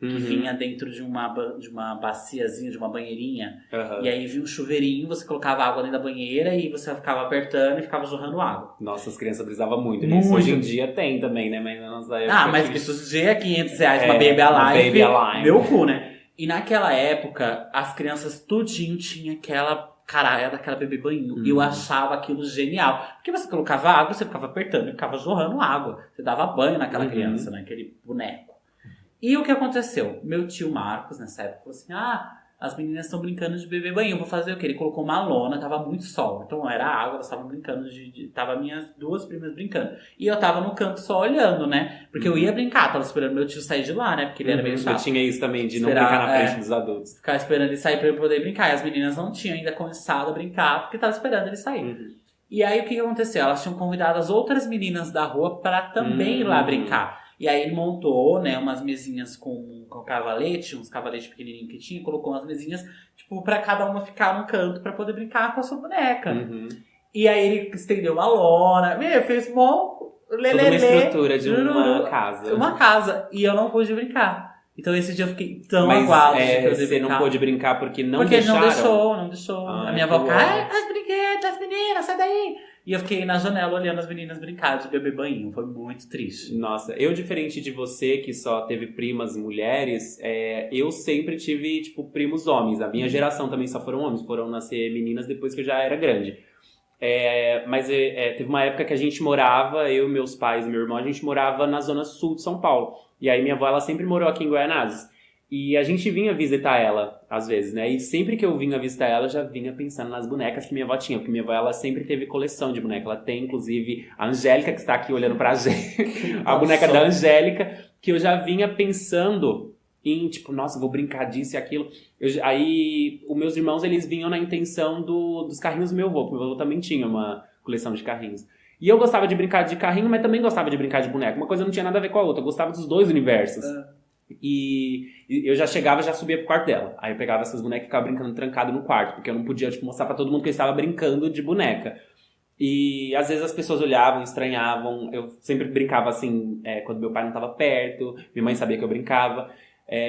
Que vinha dentro de uma baciazinha, de uma banheirinha. E aí vinha um chuveirinho, você colocava água dentro da banheira e você ficava apertando e ficava jorrando água. Nossa, as crianças brisavam muito nisso. Hoje em dia tem também, né? Mas na nossa época... mas isso hoje em dia é R$500 uma Baby Alive. Baby Alive. Meu cu, né? E naquela época, as crianças tudinho tinha aquela caralha daquela bebê banho. E eu achava aquilo genial. Porque você colocava água, você ficava apertando e ficava jorrando água. Você dava banho naquela criança, naquele boneco. E o que aconteceu? Meu tio Marcos, nessa época, falou assim, as meninas estão brincando de bebê banho, eu vou fazer o quê? Ele colocou uma lona, tava muito sol. Então era água, elas estavam brincando tava minhas duas primas brincando. E eu tava no canto só olhando, né? Porque eu ia brincar, tava esperando meu tio sair de lá, né? Porque ele era meio chato. Eu tinha isso também, de não brincar na frente dos adultos. Ficar esperando ele sair pra eu poder brincar. E as meninas não tinham ainda começado a brincar, porque tava esperando ele sair. E aí o que aconteceu? Elas tinham convidado as outras meninas da rua pra também ir lá brincar. E aí ele montou, né, umas mesinhas com cavalete, uns cavaletes pequenininhos que tinha, colocou umas mesinhas, tipo, pra cada uma ficar num canto pra poder brincar com a sua boneca. E aí ele estendeu uma lona, fez toda uma estrutura de uma casa. Uma casa. E eu não pude brincar. Então esse dia eu fiquei tão aguado de fazer você brincar. Não pôde brincar porque não porque deixaram? Porque não deixou. A minha avó ficava, as brinquedos, as meninas, sai daí. E eu fiquei na janela olhando as meninas brincar de bebê banho. Foi muito triste. Nossa, eu, diferente de você, que só teve primas mulheres, eu sempre tive, tipo, primos homens. A minha geração também só foram homens. Foram nascer meninas depois que eu já era grande. Mas teve uma época que a gente morava, eu, meus pais e meu irmão, a gente morava na zona sul de São Paulo. E aí minha avó, ela sempre morou aqui em Guaianazes. E a gente vinha visitar ela, às vezes, né? E sempre que eu vinha visitar ela, eu já vinha pensando nas bonecas que minha avó tinha. Porque minha avó, ela sempre teve coleção de boneca. Ela tem, inclusive, a Angélica, que está aqui olhando pra gente. A boneca da Angélica, que eu já vinha pensando em, tipo, nossa, vou brincar disso e aquilo. Aí, os meus irmãos, eles vinham na intenção dos carrinhos do meu avô. Porque meu avô também tinha uma coleção de carrinhos. E eu gostava de brincar de carrinho, mas também gostava de brincar de boneca. Uma coisa não tinha nada a ver com a outra. Eu gostava dos dois universos. E eu já chegava, já subia pro quarto dela. Aí eu pegava essas bonecas e ficava brincando trancado no quarto. Porque eu não podia, tipo, mostrar pra todo mundo que eu estava brincando de boneca. E às vezes as pessoas olhavam, estranhavam. Eu sempre brincava assim, quando meu pai não estava perto. Minha mãe sabia que eu brincava.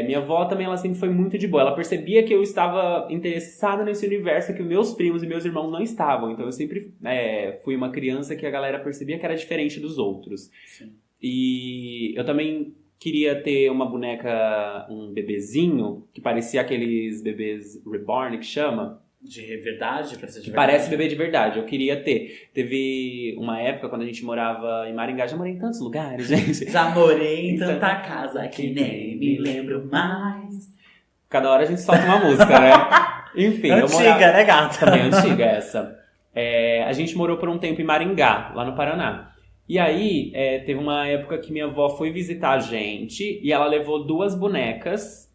Minha avó também, ela sempre foi muito de boa. Ela percebia que eu estava interessado nesse universo que meus primos e meus irmãos não estavam. Então eu sempre fui uma criança que a galera percebia que era diferente dos outros. Sim. E eu também queria ter uma boneca, um bebezinho, que parecia aqueles bebês reborn, que chama. De verdade? Pra ser de Que verdade? parece bebê de verdade. Eu queria ter. Teve uma época quando a gente morava em Maringá. Já morei em tantos lugares, gente. Já morei em tanta casa que nem me lembro mais. Cada hora a gente solta uma música, né? Enfim. Antiga, né, gata? Também antiga essa. A gente morou por um tempo em Maringá, lá no Paraná. E aí, teve uma época que minha avó foi visitar a gente e ela levou 2 bonecas.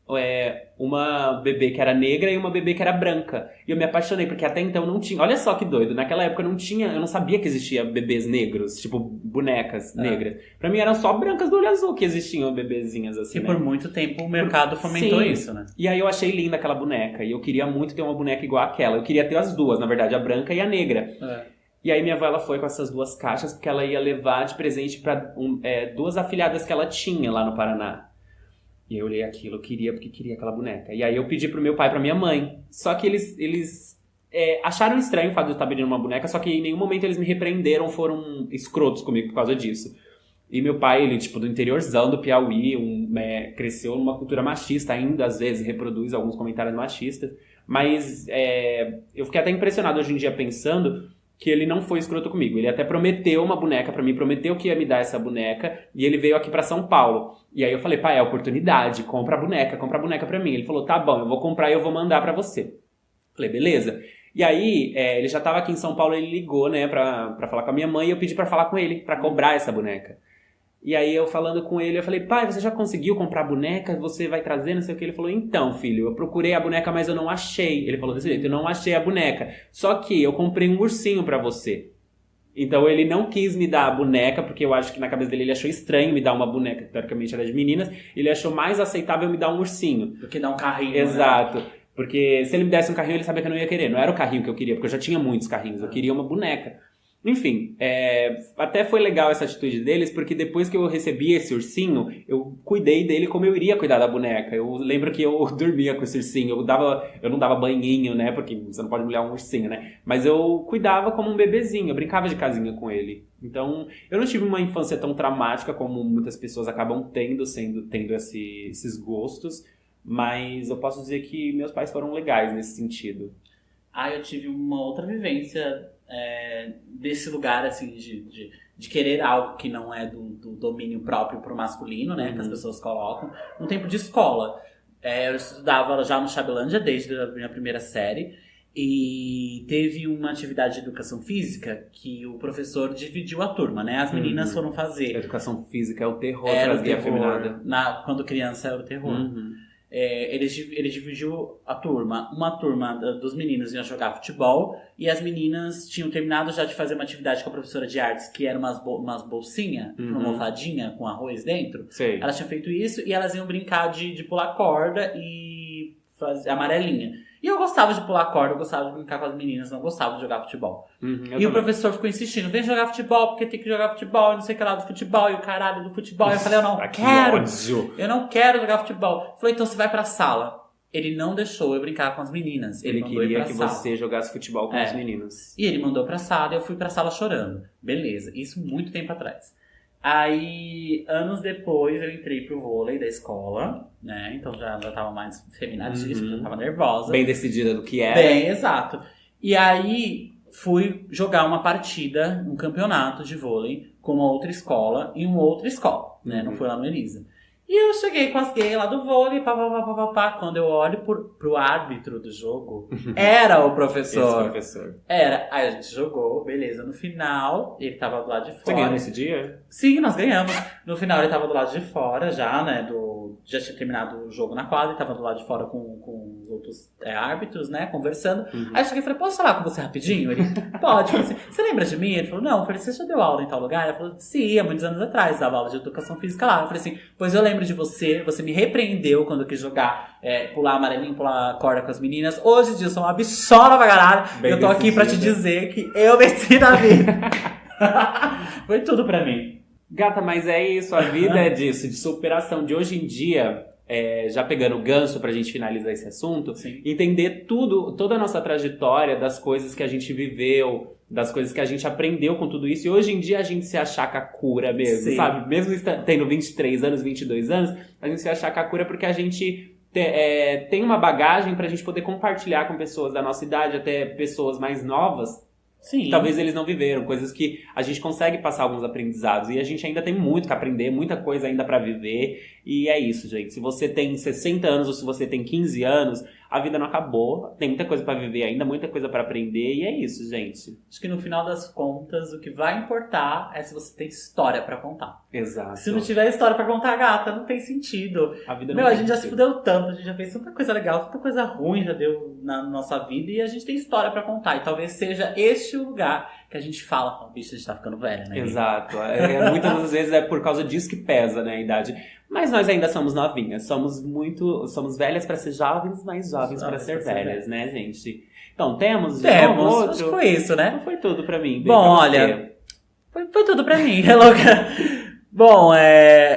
Uma bebê que era negra e uma bebê que era branca. E eu me apaixonei, porque até então não tinha... Olha só que doido, naquela época não tinha... Eu não sabia que existia bebês negros, tipo, bonecas negras. Pra mim eram só brancas do olho azul que existiam bebezinhas assim, E por muito tempo o mercado fomentou isso, né? E aí eu achei linda aquela boneca. E eu queria muito ter uma boneca igual àquela. Eu queria ter as duas, na verdade, a branca e a negra. E aí minha avó ela foi com essas 2 caixas, porque ela ia levar de presente pra 2 afilhadas que ela tinha lá no Paraná. E eu olhei aquilo, eu queria, porque queria aquela boneca. E aí eu pedi pro meu pai e pra minha mãe. Só que eles acharam estranho o fato de eu estar pedindo uma boneca, só que em nenhum momento eles me repreenderam, foram escrotos comigo por causa disso. E meu pai, ele, tipo, do interiorzão do Piauí, cresceu numa cultura machista ainda, às vezes reproduz alguns comentários machistas. Mas eu fiquei até impressionado hoje em dia pensando que ele não foi escroto comigo. Ele até prometeu uma boneca pra mim, prometeu que ia me dar essa boneca, e ele veio aqui pra São Paulo. E aí eu falei, pai, é oportunidade, compra a boneca pra mim. Ele falou, tá bom, eu vou comprar e eu vou mandar pra você. Falei, beleza. E aí, ele já tava aqui em São Paulo, ele ligou, né, pra falar com a minha mãe, e eu pedi pra falar com ele, pra cobrar essa boneca. E aí eu falando com ele, eu falei, pai, você já conseguiu comprar a boneca? Você vai trazer, não sei o que. Ele falou, então, filho, eu procurei a boneca, mas eu não achei. Ele falou desse jeito, eu não achei a boneca. Só que eu comprei um ursinho pra você. Então ele não quis me dar a boneca, porque eu acho que na cabeça dele ele achou estranho me dar uma boneca, que teoricamente era de meninas. Ele achou mais aceitável me dar um ursinho. Do que dar um carrinho, Exato. Né? Porque se ele me desse um carrinho, ele sabia que eu não ia querer. Não era o carrinho que eu queria, porque eu já tinha muitos carrinhos. Eu queria uma boneca. Enfim, até foi legal essa atitude deles, porque depois que eu recebi esse ursinho, eu cuidei dele como eu iria cuidar da boneca. Eu lembro que eu dormia com esse ursinho, eu não dava banhinho, né, porque você não pode molhar um ursinho, né, mas eu cuidava como um bebezinho, eu brincava de casinha com ele. Então, eu não tive uma infância tão traumática como muitas pessoas acabam tendo esses gostos, mas eu posso dizer que meus pais foram legais nesse sentido. Eu tive uma outra vivência desse lugar, assim, de querer algo que não é do domínio próprio pro masculino, né? Que as pessoas colocam. No tempo de escola. Eu estudava já no Chabelândia desde a minha primeira série. E teve uma atividade de educação física que o professor dividiu a turma, né? As meninas foram fazer. A educação física é o terror para as gays afeminadas. Quando criança era o terror. Ele dividiu a turma. Uma turma dos meninos ia jogar futebol e as meninas tinham terminado já de fazer uma atividade com a professora de artes, que era umas bolsinhas, uma almofadinha com arroz dentro. Sei. Elas tinham feito isso e elas iam brincar de pular corda e fazer amarelinha. E eu gostava de pular corda, eu gostava de brincar com as meninas, não gostava de jogar futebol. E o professor ficou insistindo, vem jogar futebol, porque tem que jogar futebol, não sei o que lá do futebol, e o caralho do futebol. Eu falei, eu não quero, eu não quero jogar futebol. Eu falei, então você vai pra sala. Ele não deixou eu brincar com as meninas. Ele queria que você jogasse futebol com os meninos. E ele mandou pra sala e eu fui pra sala chorando. Beleza, isso muito tempo atrás. Aí, anos depois, eu entrei pro vôlei da escola, né? Então já tava mais feminadíssima, já tava nervosa. Bem decidida do que era. Bem, exato. E aí, fui jogar uma partida, um campeonato de vôlei com uma outra escola em uma outra escola, né? Não foi lá no Elisa. E eu cheguei com as gays lá do vôlei, quando eu olho pro árbitro do jogo, era o professor. Esse professor. Era. Aí a gente jogou, beleza. No final, ele tava do lado de fora. Você ganhou nesse dia? Sim, nós ganhamos. No final, ele tava do lado de fora já, né? Já tinha terminado o jogo na quadra, ele tava do lado de fora com os outros árbitros, né? Conversando. Aí eu cheguei e falei, posso falar com você rapidinho? Ele, pode. Eu falei, você lembra de mim? Ele falou, não. Eu falei, você já deu aula em tal lugar? Ele falou, sim, há muitos anos atrás, dava aula de educação física lá. Eu falei assim, pois eu lembro de você me repreendeu quando eu quis jogar, pular amarelinho, pular corda com as meninas. Hoje em dia eu sou uma bichola pra caralho. Bem, eu tô aqui pra te dizer que eu venci na vida. Foi tudo pra mim. Gata, mas é isso, a vida é disso, de superação. De hoje em dia, já pegando o gancho pra gente finalizar esse assunto, sim, entender toda a nossa trajetória, das coisas que a gente viveu, das coisas que a gente aprendeu com tudo isso. E hoje em dia a gente se achar Kakura mesmo, sim, sabe? Mesmo tendo 23 anos, 22 anos, a gente se achar Kakura porque a gente tem uma bagagem pra gente poder compartilhar com pessoas da nossa idade, até pessoas mais novas. Sim. Talvez eles não viveram, coisas que a gente consegue passar alguns aprendizados. E a gente ainda tem muito que aprender, muita coisa ainda pra viver. E é isso, gente. Se você tem 60 anos ou se você tem 15 anos, a vida não acabou. Tem muita coisa pra viver ainda, muita coisa pra aprender. E é isso, gente. Acho que no final das contas, o que vai importar é se você tem história pra contar. Exato. Se não tiver história pra contar, gata, não tem sentido. A vida não a tem gente já se sentido. fudeu tanto, a gente já fez tanta coisa legal, tanta coisa ruim já deu na nossa vida e a gente tem história pra contar. E talvez seja este o lugar que a gente fala, bicho, a gente tá ficando velha, né? Exato. Muitas das vezes é por causa disso que pesa, né, a idade. Mas nós ainda somos novinhas. Somos velhas pra ser jovens, mas jovens pra ser velhas, né, gente? Então, temos outro? Acho que foi isso, né? Então foi tudo pra mim. Bom, olha, foi tudo pra mim. É louca. Bom,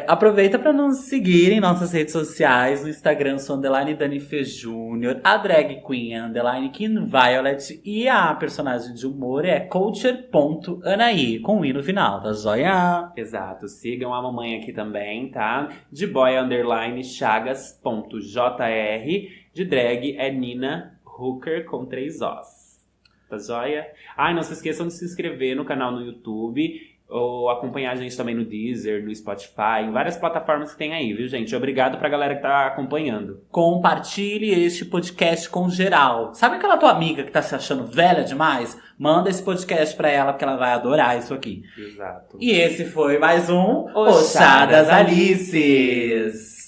aproveita pra nos seguir em nossas redes sociais. No Instagram sou _DaniFe Júnior, a drag queen é _KinViolet e a personagem de humor é coacher.anaí, com i no final, tá joia? Exato, sigam a mamãe aqui também, tá? De boy _chagas.jr, de drag é Nina Hooker com 3 Os. Tá joia? Ai, não se esqueçam de se inscrever no canal no YouTube ou acompanhar a gente também no Deezer, no Spotify, em várias plataformas que tem aí, viu, gente? Obrigado pra galera que tá acompanhando. Compartilhe este podcast com geral. Sabe aquela tua amiga que tá se achando velha demais? Manda esse podcast pra ela, porque ela vai adorar isso aqui. Exato. E esse foi mais um Oxá das Alices.